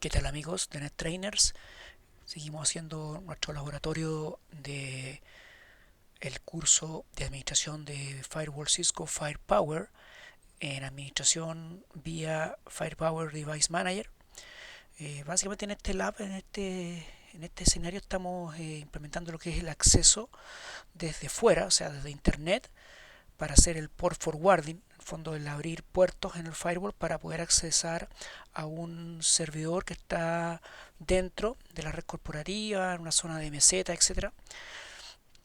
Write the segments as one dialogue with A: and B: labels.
A: ¿Qué tal amigos de NetTrainers? Seguimos haciendo nuestro laboratorio de el curso de administración de Firewall Cisco Firepower en administración vía Firepower Device Manager. Básicamente en este lab, en este escenario estamos implementando lo que es el acceso desde fuera, o sea, desde internet, para hacer el port forwarding, en el fondo el abrir puertos en el firewall para poder accesar a un servidor que está dentro de la red corporativa, en una zona de meseta, etcétera.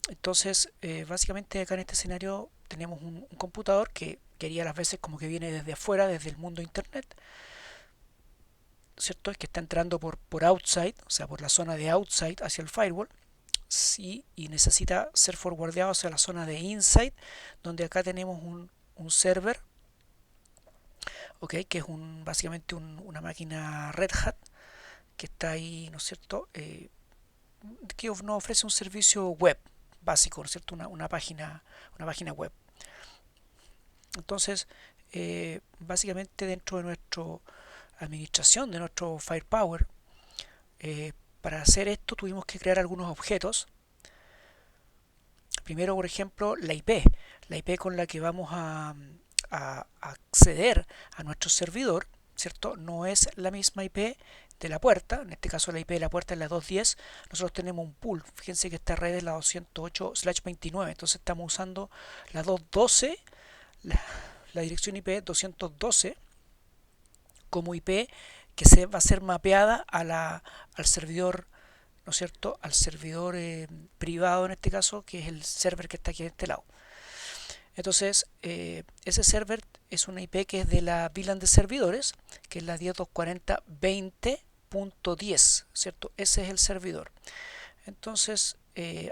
A: Entonces, básicamente acá en este escenario tenemos un computador que quería las veces como que viene desde afuera, desde el mundo internet, ¿cierto? Es que está entrando por outside, o sea, por la zona de outside hacia el firewall. Sí, y necesita ser forwardeado hacia la zona de inside, donde acá tenemos un server, ¿ok? Que es básicamente una máquina Red Hat que está ahí, ¿no es cierto? Que nos ofrece un servicio web básico, ¿no es cierto? Una página web. Entonces, básicamente dentro de nuestra administración, de nuestro Firepower, para hacer esto tuvimos que crear algunos objetos. Primero, por ejemplo, la IP con la que vamos a acceder a nuestro servidor, ¿cierto? No es la misma IP de la puerta, en este caso la IP de la puerta es la 210, nosotros tenemos un pool, fíjense que esta red es la 208/29, entonces estamos usando la 212, la dirección IP 212 como IP que se va a ser mapeada al servidor, ¿no es cierto?, al servidor privado en este caso, que es el server que está aquí de este lado. Entonces, ese server es una IP que es de la VLAN de servidores, que es la 10.240.20.10, ¿cierto? Ese es el servidor. Entonces,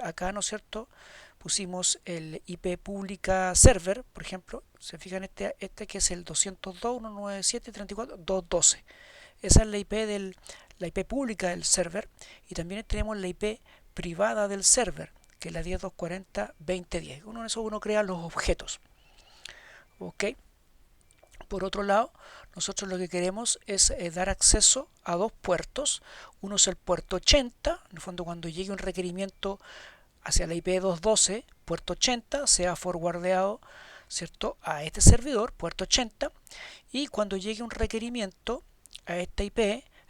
A: acá, ¿no es cierto?, pusimos el IP pública server, por ejemplo, se fijan este que es el 202.197.34.212. Esa es la IP pública del server, y también tenemos la IP privada del server, que es la 10.240.20.10. Uno en eso uno crea los objetos. ¿Ok? Por otro lado, nosotros lo que queremos es dar acceso a dos puertos. Uno es el puerto 80, en el fondo cuando llegue un requerimiento hacia la IP 212, puerto 80 sea forwardeado, ¿cierto?, a este servidor, puerto 80, y cuando llegue un requerimiento a esta IP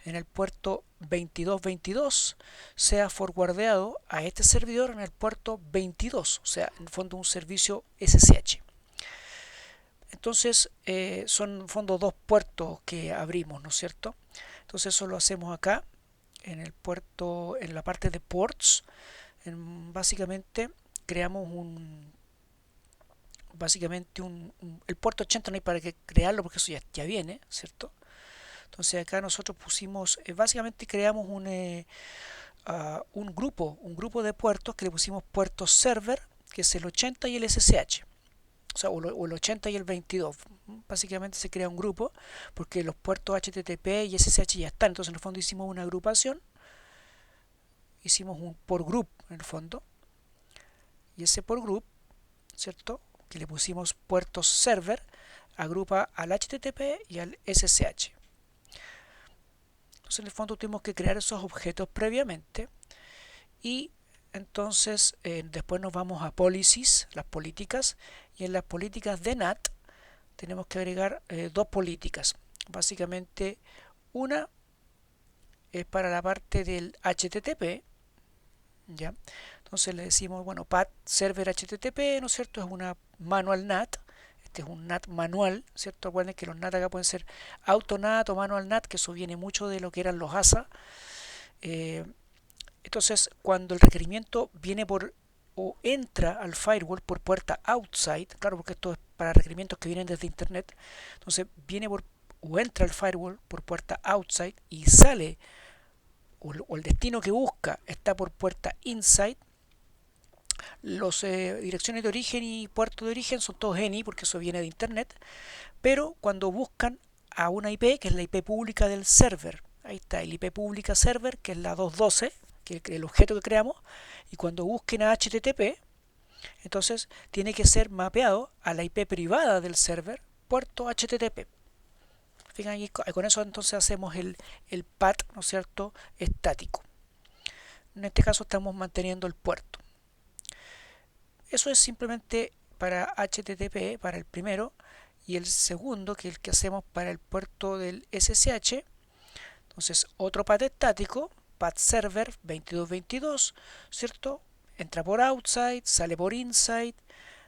A: en el puerto 2222 sea forwardeado a este servidor en el puerto 22, o sea, en el fondo un servicio SSH. Entonces, son en el fondo dos puertos que abrimos, ¿no es cierto? Entonces eso lo hacemos acá en el puerto, en la parte de ports. Básicamente creamos el puerto 80 no hay para qué crearlo porque eso ya viene, ¿cierto? Entonces acá nosotros pusimos, básicamente creamos un grupo de puertos que le pusimos puertos server, que es el 80 y el SSH. O sea, o el 80 y el 22. Básicamente se crea un grupo porque los puertos HTTP y SSH ya están. Entonces en el fondo hicimos una agrupación, hicimos un por group en el fondo, y ese por group, ¿cierto?, que le pusimos puertos server, agrupa al HTTP y al SSH. Entonces en el fondo tuvimos que crear esos objetos previamente, y entonces después nos vamos a policies, las políticas, y en las políticas de NAT tenemos que agregar dos políticas. Básicamente una es para la parte del HTTP, ¿ya? Entonces le decimos, bueno, path server HTTP, ¿no es cierto? Es una manual NAT. Este es un NAT manual, ¿cierto? Recuerden que los NAT acá pueden ser auto NAT o manual NAT, que eso viene mucho de lo que eran los ASA. Entonces, cuando el requerimiento viene o entra al firewall por puerta outside, claro, porque esto es para requerimientos que vienen desde internet, entonces viene o entra al firewall por puerta outside y sale, o el destino que busca está por puerta inside. Los direcciones de origen y puerto de origen son todos ENI porque eso viene de internet, pero cuando buscan a una IP, que es la IP pública del server, ahí está el IP pública server, que es la 212, que es el objeto que creamos, y cuando busquen a HTTP, entonces tiene que ser mapeado a la IP privada del server, puerto HTTP. Fíjense aquí, con eso entonces hacemos el path, ¿no es cierto?, estático. En este caso estamos manteniendo el puerto. Eso es simplemente para HTTP, para el primero, y el segundo, que es el que hacemos para el puerto del SSH. Entonces, otro path estático, path server 2222, ¿cierto? Entra por outside, sale por inside.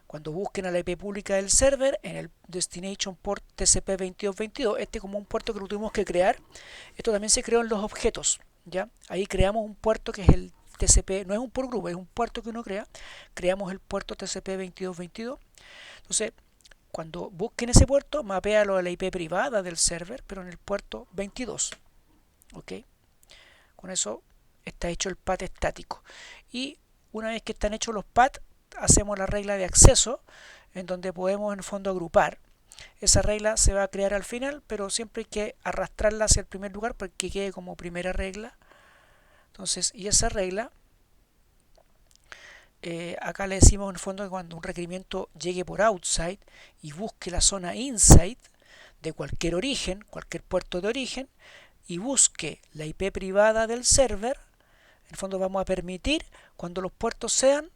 A: Cuando busquen a la IP pública del server, en el destination port TCP 2222, este como un puerto que lo tuvimos que crear. Esto también se creó en los objetos, ¿ya? Ahí creamos un puerto que es el TCP, no es un port group, es un puerto que uno crea. Creamos el puerto TCP 2222. Entonces, cuando busquen ese puerto, mapealo a la IP privada del server, pero en el puerto 22. ¿Ok? Con eso está hecho el path estático. Y una vez que están hechos los paths, hacemos la regla de acceso, en donde podemos en el fondo agrupar. Esa regla se va a crear al final, pero siempre hay que arrastrarla hacia el primer lugar para que quede como primera regla. Entonces, y esa regla, acá le decimos en el fondo que cuando un requerimiento llegue por outside y busque la zona inside de cualquier origen, cualquier puerto de origen, y busque la IP privada del server, en el fondo vamos a permitir cuando los puertos sean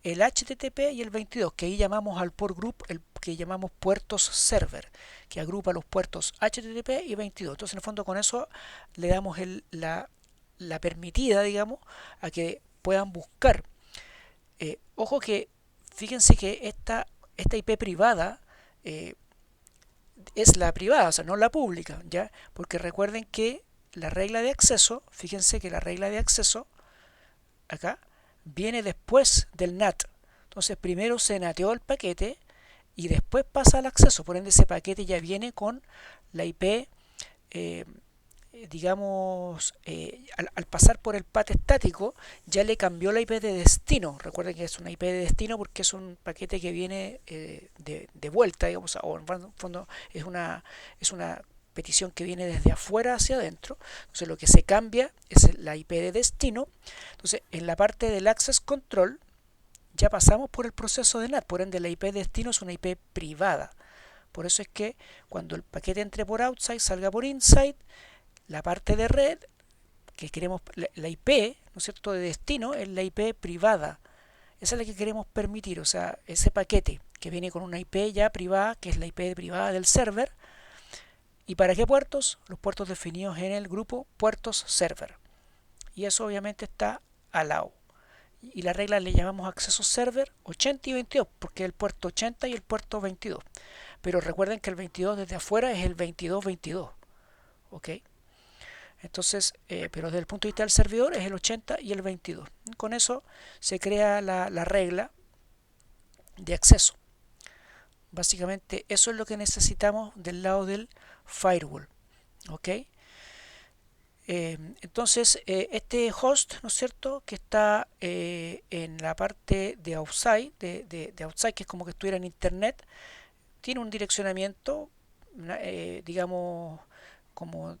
A: el HTTP y el 22, que ahí llamamos al port group, el que llamamos puertos server, que agrupa los puertos HTTP y 22. Entonces, en el fondo, con eso le damos la permitida, digamos, a que puedan buscar. Ojo que, fíjense que esta IP privada es la privada, o sea, no la pública, ¿ya? Porque recuerden que la regla de acceso, fíjense que la regla de acceso, acá, viene después del NAT. Entonces primero se nateó el paquete y después pasa al acceso. Por ende ese paquete ya viene con la IP, digamos, al pasar por el path estático ya le cambió la IP de destino. Recuerden que es una IP de destino porque es un paquete que viene de vuelta, digamos, o en el fondo es una petición que viene desde afuera hacia adentro. Entonces lo que se cambia es la IP de destino. Entonces en la parte del access control ya pasamos por el proceso de NAT, por ende la IP de destino es una IP privada. Por eso es que cuando el paquete entre por outside, salga por inside, la parte de red que queremos, la IP, ¿no es cierto?, de destino es la IP privada. Esa es la que queremos permitir, o sea, ese paquete que viene con una IP ya privada, que es la IP privada del server. ¿Y para qué puertos? Los puertos definidos en el grupo puertos server. Y eso obviamente está al lado. Y la regla le llamamos acceso server 80 y 22, porque es el puerto 80 y el puerto 22. Pero recuerden que el 22 desde afuera es el 22-22. ¿Ok? Entonces, pero desde el punto de vista del servidor es el 80 y el 22. Con eso se crea la regla de acceso. Básicamente eso es lo que necesitamos del lado del firewall. ¿Ok? Entonces, este host, ¿no es cierto?, que está en la parte de outside, de outside, que es como que estuviera en internet, tiene un direccionamiento, digamos, como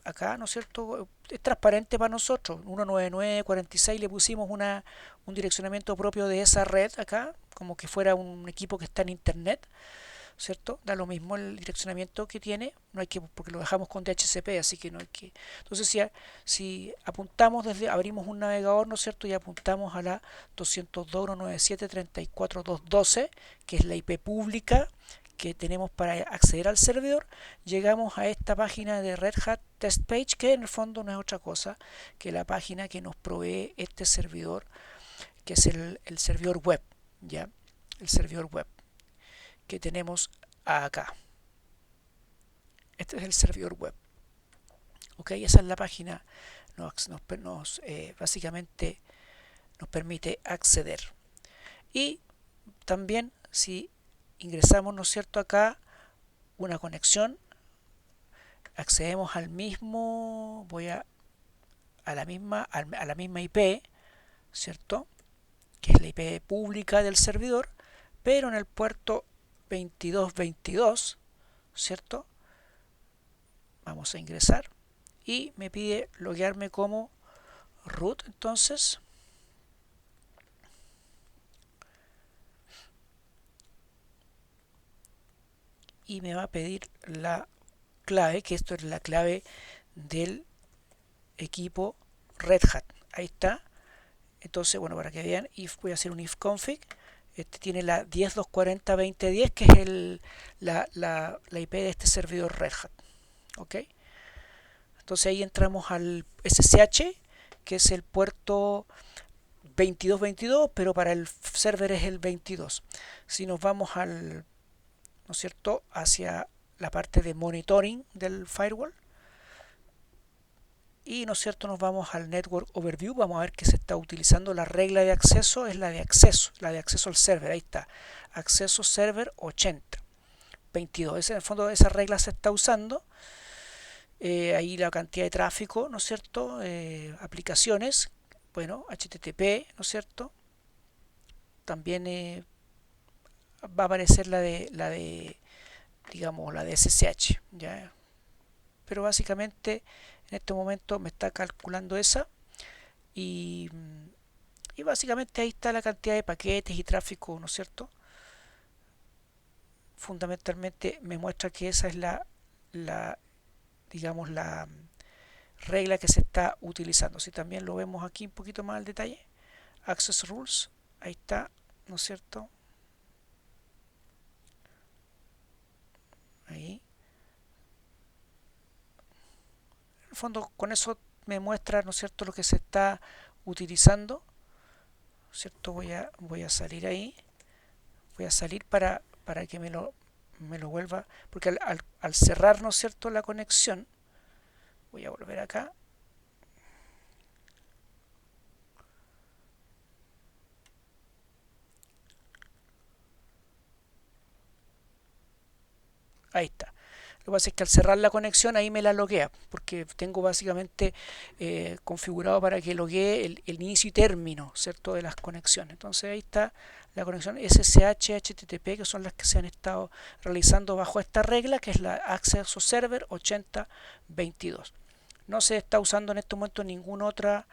A: acá, ¿no es cierto? Es transparente para nosotros. 192.46 le pusimos un direccionamiento propio de esa red acá, como que fuera un equipo que está en internet, ¿cierto? Da lo mismo el direccionamiento que tiene, no hay que, porque lo dejamos con DHCP, así que no hay que. Entonces, si apuntamos abrimos un navegador, ¿no es cierto? Y apuntamos a la 202.197.34.212, que es la IP pública que tenemos para acceder al servidor, llegamos a esta página de Red Hat Test Page, que en el fondo no es otra cosa que la página que nos provee este servidor, que es el servidor web, ¿ya? El servidor web que tenemos acá. Este es el servidor web. Ok, esa es la página, básicamente nos permite acceder. Y también si ingresamos, ¿no es cierto?, acá una conexión, accedemos al mismo, a la misma IP, ¿cierto?, que es la IP pública del servidor, pero en el puerto 2222, ¿cierto? Vamos a ingresar y me pide loguearme como root, entonces y me va a pedir la clave, que esto es la clave del equipo Red Hat. Ahí está. Entonces, bueno, para que vean, voy a hacer un if config. Este tiene la 10.240.20.10, que es la IP de este servidor Red Hat. ¿Ok? Entonces ahí entramos al SSH, que es el puerto 2222, pero para el server es el 22. Si nos vamos al, ¿no es cierto?, hacia la parte de monitoring del firewall, y ¿no es cierto?, nos vamos al network overview, vamos a ver que se está utilizando la regla de acceso, es la de acceso al server. Ahí está, acceso server 80 22. En el fondo esa regla se está usando. Ahí la cantidad de tráfico, ¿no es cierto?, aplicaciones, bueno, HTTP, ¿no es cierto?, también va a aparecer la de digamos la de SSH, ¿ya? Pero básicamente en este momento me está calculando esa, y, y básicamente ahí está la cantidad de paquetes y tráfico, ¿no es cierto? Fundamentalmente me muestra que esa es la digamos la regla que se está utilizando. Si también lo vemos aquí un poquito más al detalle, Access Rules, ahí está, ¿no es cierto? Ahí. En el fondo con eso me muestra, ¿no es cierto?, lo que se está utilizando, ¿cierto? Voy a salir ahí, voy a salir para que me lo vuelva, porque al cerrar, ¿no es cierto?, la conexión, voy a volver acá. Ahí está. Lo que pasa es que al cerrar la conexión ahí me la loguea, porque tengo básicamente configurado para que loguee el inicio y término, ¿cierto?, de las conexiones. Entonces ahí está la conexión SSH, HTTP, que son las que se han estado realizando bajo esta regla, que es la Acceso Server 8022. No se está usando en este momento ninguna otra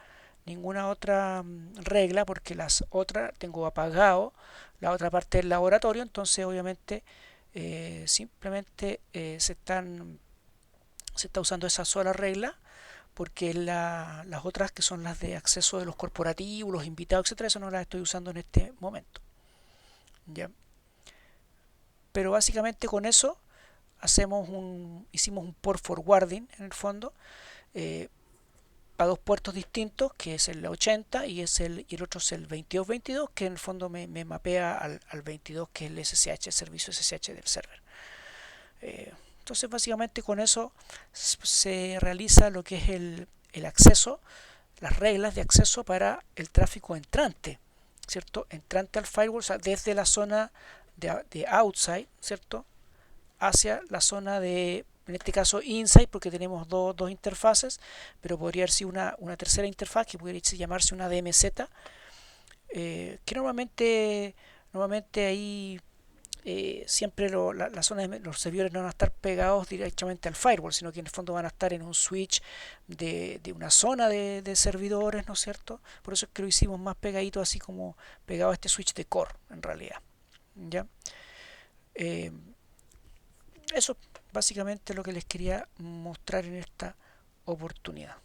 A: regla, porque las otras tengo apagado la otra parte del laboratorio. Entonces obviamente simplemente se está usando esa sola regla, porque las otras, que son las de acceso de los corporativos, los invitados, etcétera, eso no las estoy usando en este momento, ¿ya? Pero básicamente con eso hicimos un port forwarding en el fondo, eh, a dos puertos distintos, que es el 80 y el otro es el 2222, que en el fondo me mapea al 22, que es el SSH, el servicio SSH del server. Entonces básicamente con eso se realiza lo que es el acceso, las reglas de acceso para el tráfico entrante, ¿cierto? Entrante al firewall, o sea, desde la zona de outside, ¿cierto?, hacia la zona de, en este caso, inside, porque tenemos dos interfaces, pero podría ser una tercera interfaz que podría llamarse una DMZ, que normalmente ahí siempre la zona de los servidores no van a estar pegados directamente al firewall, sino que en el fondo van a estar en un switch de una zona de servidores, ¿no es cierto? Por eso es que lo hicimos más pegadito, así como pegado a este switch de core, en realidad. ¿Ya? Eh, Eso básicamente lo que les quería mostrar en esta oportunidad.